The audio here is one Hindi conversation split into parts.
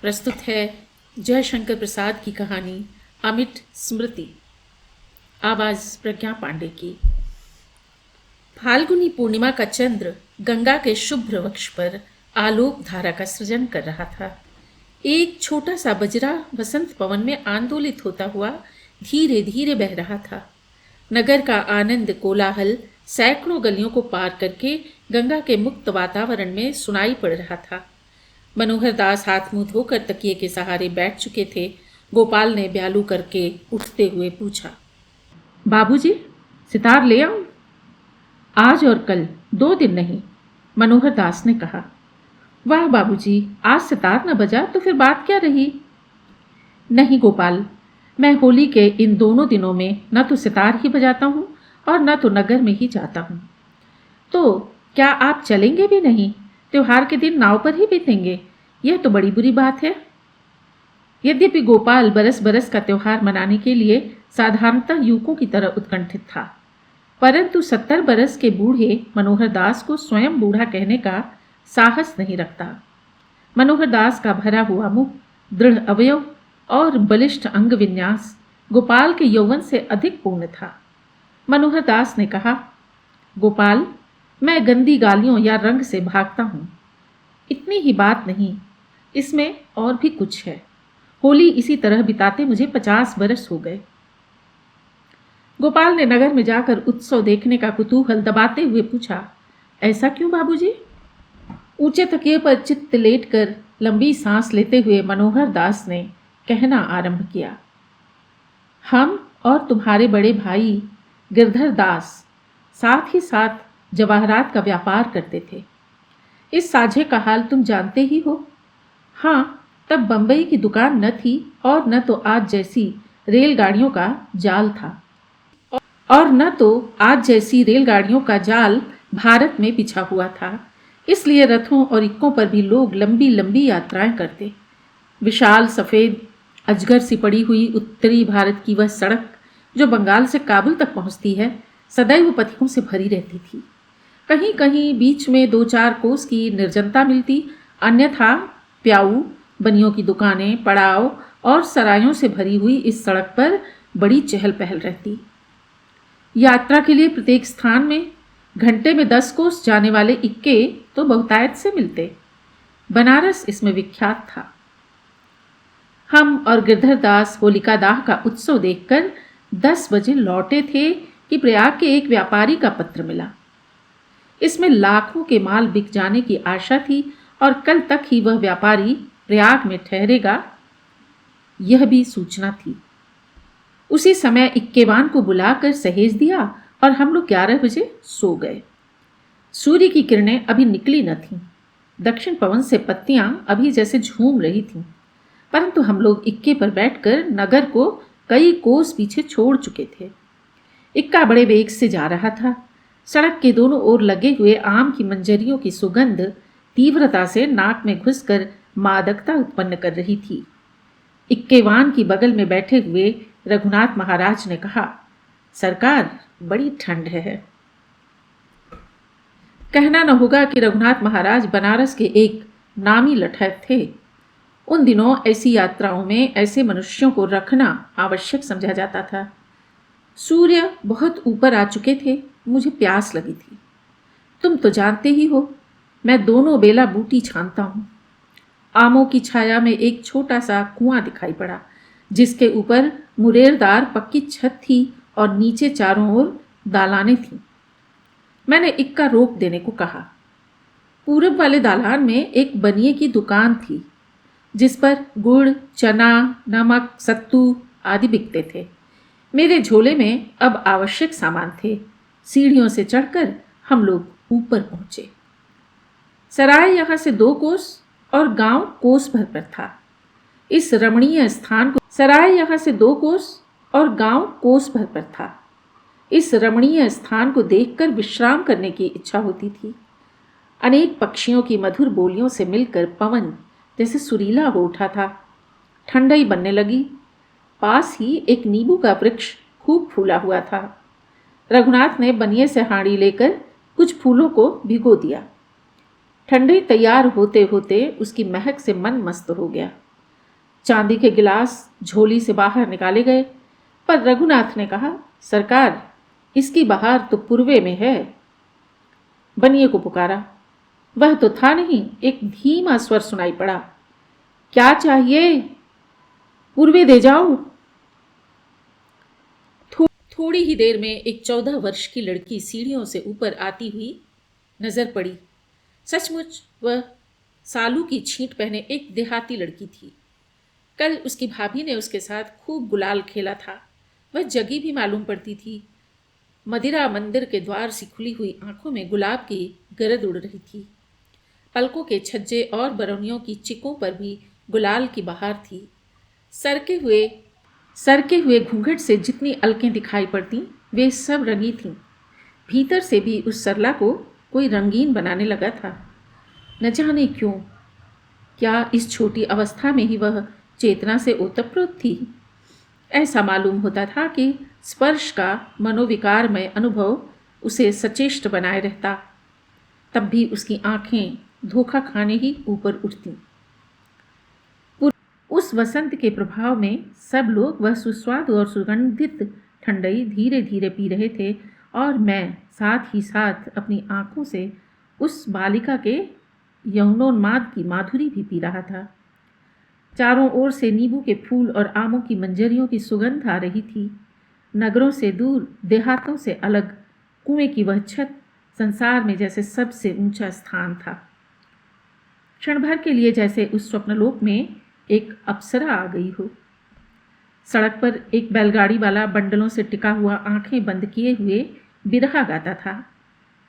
प्रस्तुत है जयशंकर प्रसाद की कहानी अमिट स्मृति। आवाज प्रज्ञा पांडे की। फाल्गुनी पूर्णिमा का चंद्र गंगा के शुभ्र वक्ष पर आलोक धारा का सृजन कर रहा था। एक छोटा सा बजरा वसंत पवन में आंदोलित होता हुआ धीरे धीरे बह रहा था। नगर का आनंद कोलाहल सैकड़ों गलियों को पार करके गंगा के मुक्त वातावरण में सुनाई पड़ रहा था। मनोहर दास हाथ मुंह धोकर तकिए के सहारे बैठ चुके थे। गोपाल ने ब्यालू करके उठते हुए पूछा, बाबूजी, सितार ले आऊं? आज और कल, 2 दिन नहीं, मनोहर दास ने कहा। वाह बाबूजी, आज सितार न बजा तो फिर बात क्या रही? नहीं गोपाल, मैं होली के इन दोनों दिनों में न तो सितार ही बजाता हूँ और न तो नगर में ही जाता हूँ। तो क्या आप चलेंगे भी नहीं? त्योहार के दिन नाव पर ही बीतेंगे? यह तो बड़ी बुरी बात है। यद्यपि गोपाल बरस बरस का त्योहार मनाने के लिए साधारणतः युवकों की तरह उत्कंठित था, परंतु 70 बरस के बूढ़े मनोहर दास को स्वयं बूढ़ा कहने का साहस नहीं रखता। मनोहर दास का भरा हुआ मुंह, दृढ़ अवयव और बलिष्ठ अंग विन्यास गोपाल के यौवन से अधिक पूर्ण था। मनोहर दास ने कहा, गोपाल, मैं गंदी गालियों या रंग से भागता हूँ। इतनी ही बात नहीं, इसमें और भी कुछ है। होली इसी तरह बिताते मुझे 50 बरस हो गए। गोपाल ने नगर में जाकर उत्सव देखने का कुतूहल दबाते हुए पूछा, ऐसा क्यों बाबूजी? ऊंचे तकिए पर चित्त लेटकर लंबी सांस लेते हुए मनोहर दास ने कहना आरंभ किया, हम और तुम्हारे बड़े भाई गिरधर दास साथ ही साथ जवाहरात का व्यापार करते थे। इस साझे का हाल तुम जानते ही हो। हाँ, तब बंबई की दुकान न थी और न तो आज जैसी रेलगाड़ियों का जाल था, और न तो आज जैसी रेलगाड़ियों का जाल भारत में बिछा हुआ था। इसलिए रथों और इक्कों पर भी लोग लंबी लंबी यात्राएं करते। विशाल सफ़ेद अजगर सी पड़ी हुई उत्तरी भारत की वह सड़क जो बंगाल से काबुल तक पहुंचती है, सदैव पथिकों से भरी रहती थी। कहीं कहीं बीच में 2-4 कोस की निर्जनता मिलती, अन्यथा प्याऊ, बनियों की दुकानें, पड़ाव और सरायों से भरी हुई इस सड़क पर बड़ी चहल पहल रहती। यात्रा के लिए प्रत्येक स्थान में घंटे में 10 कोस जाने वाले इक्के तो बहुतायत से मिलते। बनारस इसमें विख्यात था। हम और गिरधर दास होलिका दाह का उत्सव देखकर 10 बजे लौटे थे कि प्रयाग के एक व्यापारी का पत्र मिला। इसमें लाखों के माल बिक जाने की आशा थी और कल तक ही वह व्यापारी प्रयाग में ठहरेगा, यह भी सूचना थी। उसी समय इक्केवान को बुलाकर सहेज दिया और हम लोग 11 बजे सो गए। सूर्य की किरणें अभी निकली न थीं। दक्षिण पवन से पत्तियां अभी जैसे झूम रही थीं, परंतु हम लोग इक्के पर बैठकर नगर को कई कोस पीछे छोड़ चुके थे। इक्का बड़े वेग से जा रहा था। सड़क के दोनों ओर लगे हुए आम की मंजरियों की सुगंध तीव्रता से नाक में घुसकर मादकता उत्पन्न कर रही थी। इक्केवान की बगल में बैठे हुए रघुनाथ महाराज ने कहा, सरकार, बड़ी ठंड है। कहना न होगा कि रघुनाथ महाराज बनारस के एक नामी लठैत थे। उन दिनों ऐसी यात्राओं में ऐसे मनुष्यों को रखना आवश्यक समझा जाता था। सूर्य बहुत ऊपर आ चुके थे। मुझे प्यास लगी थी। तुम तो जानते ही हो, मैं दोनों बेला बूटी छानता हूँ। आमों की छाया में एक छोटा सा कुआं दिखाई पड़ा, जिसके ऊपर मुरेरदार पक्की छत थी और नीचे चारों ओर दालानें थीं। मैंने इक्का रोक देने को कहा। पूरब वाले दालान में एक बनिए की दुकान थी, जिस पर गुड़, चना, नमक, सत्तू आदि बिकते थे। मेरे झोले में अब आवश्यक सामान थे। सीढ़ियों से चढ़कर हम लोग ऊपर पहुंचे। सराय यहाँ से 2 कोस और गांव कोस भर पर था। इस रमणीय स्थान को सराय यहाँ से 2 कोस और गांव कोस भर पर था। इस रमणीय स्थान को देखकर विश्राम करने की इच्छा होती थी। अनेक पक्षियों की मधुर बोलियों से मिलकर पवन जैसे सुरीला हो उठा था। ठंडई बनने लगी। पास ही एक नींबू का वृक्ष खूब फूला हुआ था। रघुनाथ ने बनिए से हांडी लेकर कुछ फूलों को भिगो दिया। ठंडई तैयार होते होते उसकी महक से मन मस्त हो गया। चांदी के गिलास झोली से बाहर निकाले गए, पर रघुनाथ ने कहा, सरकार, इसकी बहार तो पूर्वे में है। बनिए को पुकारा। वह तो था नहीं, एक धीमा स्वर सुनाई पड़ा, क्या चाहिए? पूर्वे दे जाओ। थोड़ी ही देर में एक 14 वर्ष की लड़की सीढ़ियों से ऊपर आती हुई नजर पड़ी। सचमुच वह सालू की छींट पहने एक देहाती लड़की थी। कल उसकी भाभी ने उसके साथ खूब गुलाल खेला था। वह जगी भी मालूम पड़ती थी। मदिरा मंदिर के द्वार से खुली हुई आंखों में गुलाब की गरद उड़ रही थी। पलकों के छज्जे और बरौनियों की चिकों पर भी गुलाल की बहार थी। सरके हुए घूंघट से जितनी अलकें दिखाई पड़ती, वे सब रंगी थीं। भीतर से भी उस सरला को कोई रंगीन बनाने लगा था। न जाने क्यों, क्या इस छोटी अवस्था में ही वह चेतना से ओतप्रोत थी? ऐसा मालूम होता था कि स्पर्श का मनोविकारमय अनुभव उसे सचेष्ट बनाए रहता। तब भी उसकी आंखें धोखा खाने ही ऊपर उठतीं। उस वसंत के प्रभाव में सब लोग वह सुस्वादु और सुगंधित ठंडई धीरे धीरे पी रहे थे, और मैं साथ ही साथ अपनी आंखों से उस बालिका के यौनोन्माद की माधुरी भी पी रहा था। चारों ओर से नींबू के फूल और आमों की मंजरियों की सुगंध आ रही थी। नगरों से दूर, देहातों से अलग, कुएं की वह छत संसार में जैसे सबसे ऊंचा स्थान था। क्षण भर के लिए जैसे उस स्वप्नलोक में एक अप्सरा आ गई हो। सड़क पर एक बैलगाड़ी वाला बंडलों से टिका हुआ आंखें बंद किए हुए बिरहा गाता था।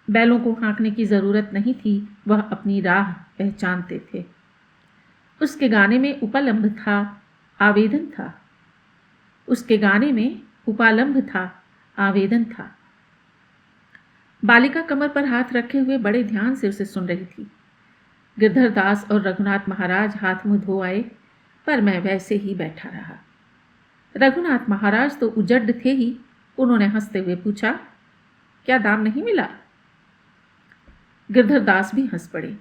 बैलों को हाँकने की ज़रूरत नहीं थी, वह अपनी राह पहचानते थे। उसके गाने में उपलम्भ था, आवेदन था। उसके गाने में उपालंभ था, आवेदन था। बालिका कमर पर हाथ रखे हुए बड़े ध्यान से उसे सुन रही थी। गिरधर दास और रघुनाथ महाराज हाथ मुंह धो आए, पर मैं वैसे ही बैठा रहा। रघुनाथ महाराज तो उजड्ड थे ही। उन्होंने हंसते हुए पूछा, क्या दाम नहीं मिला? गिरधर दास भी हंस पड़े।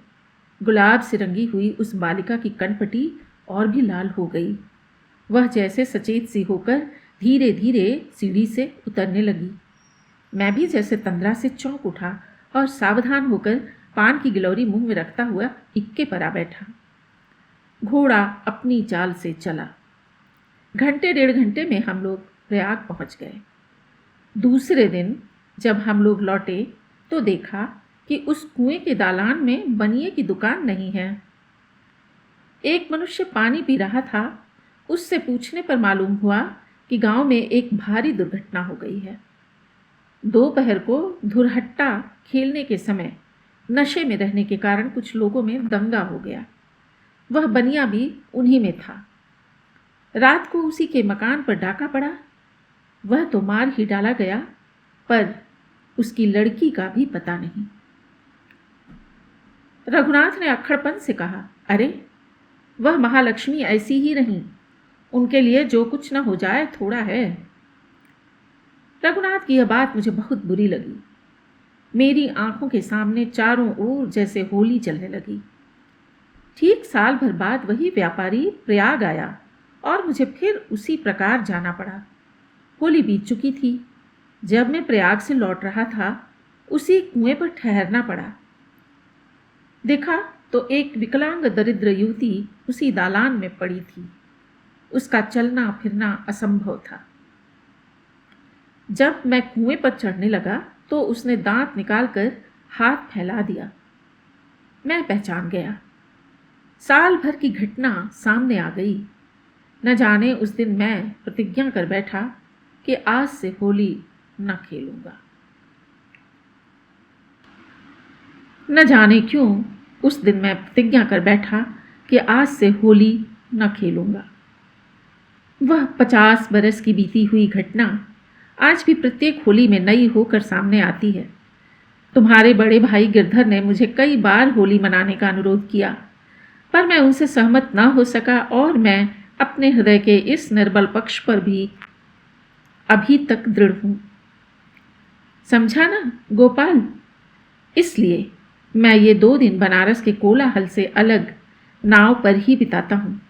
गुलाब से रंगी हुई उस बालिका की कनपटी और भी लाल हो गई। वह जैसे सचेत सी होकर धीरे धीरे सीढ़ी से उतरने लगी। मैं भी जैसे तंद्रा से चौंक उठा और सावधान होकर पान की गिलौरी मुंह में रखता हुआ इक्के पर आ बैठा। घोड़ा अपनी चाल से चला। घंटे 1.5 घंटे में हम लोग प्रयाग पहुंच गए। दूसरे दिन जब हम लोग लौटे तो देखा कि उस कुएं के दालान में बनिए की दुकान नहीं है। एक मनुष्य पानी पी रहा था। उससे पूछने पर मालूम हुआ कि गांव में एक भारी दुर्घटना हो गई है। दोपहर को धुरहट्टा खेलने के समय नशे में रहने के कारण कुछ लोगों में दंगा हो गया। वह बनिया भी उन्हीं में था। रात को उसी के मकान पर डाका पड़ा। वह तो मार ही डाला गया, पर उसकी लड़की का भी पता नहीं। रघुनाथ ने अक्खड़पन से कहा, अरे वह महालक्ष्मी ऐसी ही रहीं, उनके लिए जो कुछ न हो जाए थोड़ा है। रघुनाथ की यह बात मुझे बहुत बुरी लगी। मेरी आंखों के सामने चारों ओर जैसे होली चलने लगी। ठीक साल भर बाद वही व्यापारी प्रयाग आया और मुझे फिर उसी प्रकार जाना पड़ा। होली बीत चुकी थी। जब मैं प्रयाग से लौट रहा था, उसी कुएं पर ठहरना पड़ा। देखा तो एक विकलांग दरिद्र युवती उसी दालान में पड़ी थी। उसका चलना फिरना असंभव था। जब मैं कुएं पर चढ़ने लगा तो उसने दांत निकालकर हाथ फैला दिया। मैं पहचान गया। साल भर की घटना सामने आ गई। न जाने उस दिन मैं प्रतिज्ञा कर बैठा कि आज से होली न खेलूंगा। न जाने क्यों उस दिन मैं प्रतिज्ञा कर बैठा कि आज से होली न खेलूंगा। वह 50 बरस की बीती हुई घटना आज भी प्रत्येक होली में नई होकर सामने आती है। तुम्हारे बड़े भाई गिरधर ने मुझे कई बार होली मनाने का अनुरोध किया, पर मैं उनसे सहमत न हो सका और मैं अपने हृदय के इस निर्बल पक्ष पर भी अभी तक दृढ़ हूँ। समझा ना गोपाल? इसलिए मैं ये 2 दिन बनारस के कोलाहल से अलग नाव पर ही बिताता हूँ।